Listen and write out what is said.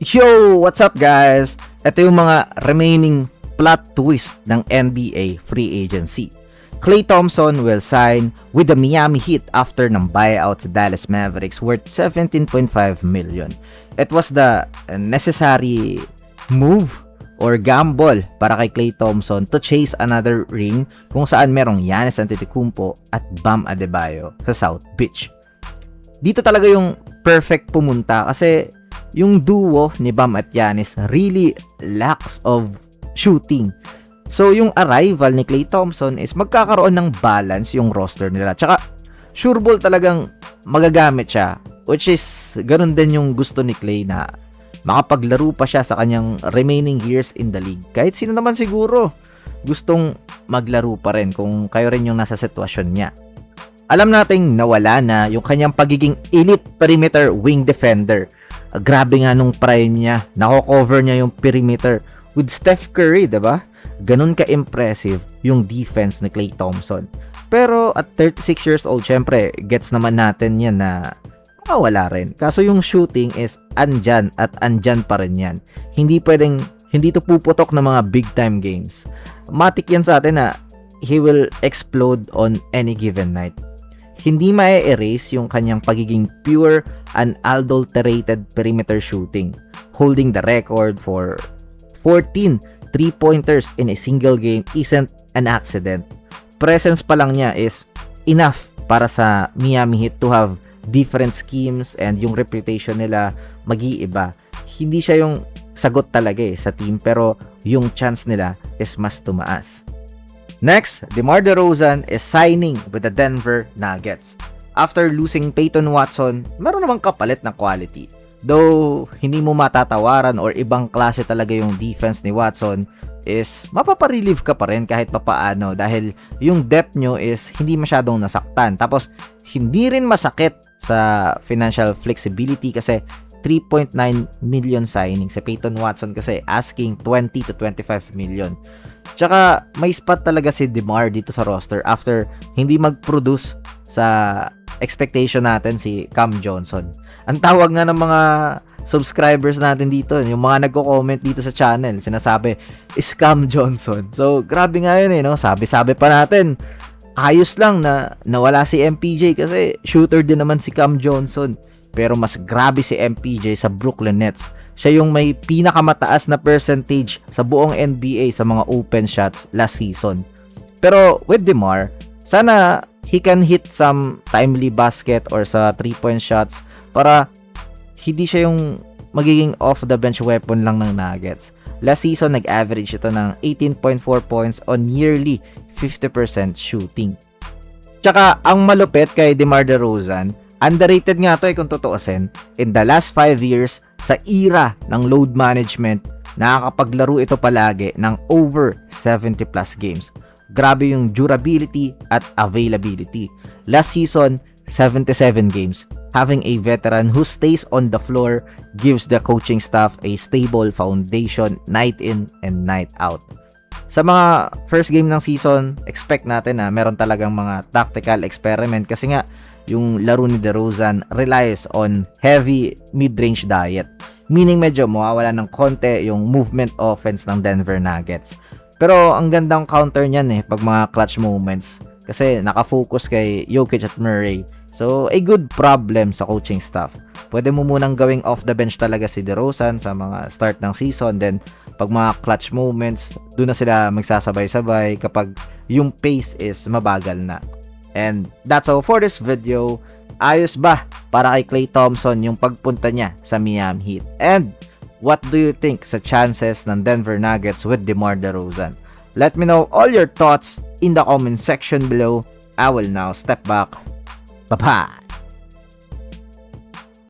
Yo! What's up guys? Ito yung mga remaining plot twist ng NBA free agency. Klay Thompson will sign with the Miami Heat after ng buyout sa Dallas Mavericks worth $17.5 million. It was the necessary move or gamble para kay Klay Thompson to chase another ring kung saan merong Giannis Antetokounmpo at Bam Adebayo sa South Beach. Dito talaga yung perfect pumunta kasi yung duo ni Bam at Giannis really lacks of shooting. So, yung arrival ni Klay Thompson is magkakaroon ng balance yung roster nila. Tsaka, sure ball talagang magagamit siya. Which is, ganun din yung gusto ni Klay na makapaglaro pa siya sa kanyang remaining years in the league. Kahit sino naman siguro gustong maglaro pa rin kung kayo rin yung nasa sitwasyon niya. Alam nating nawala na yung kanyang pagiging elite perimeter wing defender. Grabe nga nung prime niya. Nako-cover niya yung perimeter with Steph Curry, diba? Ganun ka-impressive yung defense ni Klay Thompson. Pero at 36 years old, syempre, gets naman natin yan na wala rin. Kaso yung shooting is andyan at andyan pa rin yan. Hindi to puputok ng mga big time games. Matik yan sa atin na he will explode on any given night. Hindi ma-erase yung kanyang pagiging pure, unadulterated perimeter shooting, holding the record for 14 3-pointers in a single game isn't an accident. Presence pa lang niya is enough para sa Miami Heat to have different schemes and yung reputation nila mag-iiba. Hindi siya yung sagot talaga sa team pero yung chance nila is mas tumaas. Next, DeMar DeRozan is signing with the Denver Nuggets. After losing Peyton Watson, meron namang kapalit na quality. Though, hindi mo matatawaran or ibang klase talaga yung defense ni Watson, is mapaparelieve ka pa rin kahit papaano dahil yung depth nyo is hindi masyadong nasaktan. Tapos, hindi rin masakit sa financial flexibility kasi 3.9 million signing. Si Peyton Watson kasi asking 20 to 25 million. Tsaka, may spot talaga si DeMar dito sa roster after hindi mag-produce sa expectation natin si Cam Johnson. Ang tawag nga ng mga subscribers natin dito, yung mga nagko-comment dito sa channel, sinasabi, is Cam Johnson. So, grabe nga yun no? Sabi-sabi pa natin, ayos lang na nawala si MPJ kasi shooter din naman si Cam Johnson. Pero mas grabe si MPJ sa Brooklyn Nets. Siya yung may pinakamataas na percentage sa buong NBA sa mga open shots last season. Pero with DeMar, sana he can hit some timely basket or sa 3-point shots para hindi siya yung magiging off-the-bench weapon lang ng Nuggets. Last season, nag-average ito ng 18.4 points on nearly 50% shooting. Tsaka, ang malupit kay DeMar DeRozan, underrated nga to kung tutuusin. In the last 5 years, sa era ng load management, nakakapaglaro ito palagi ng over 70 plus games. Grabe yung durability at availability. Last season, 77 games. Having a veteran who stays on the floor gives the coaching staff a stable foundation night in and night out. Sa mga first game ng season, expect natin na meron talagang mga tactical experiment kasi nga yung laro ni DeRozan relies on heavy mid-range diet. Meaning medyo mawawala ng konti yung movement offense ng Denver Nuggets. Pero ang gandang counter niyan pag mga clutch moments kasi nakafocus kay Jokic at Murray. So, a good problem sa coaching staff. Pwede mo munang gawing off the bench talaga si DeRozan sa mga start ng season. Then, pag mga clutch moments, doon na sila magsasabay-sabay kapag yung pace is mabagal na. And that's all for this video. Ayos ba para kay Klay Thompson yung pagpunta niya sa Miami Heat? And what do you think sa chances ng Denver Nuggets with DeMar DeRozan? Let me know all your thoughts in the comment section below. I will now step back. Bye-bye!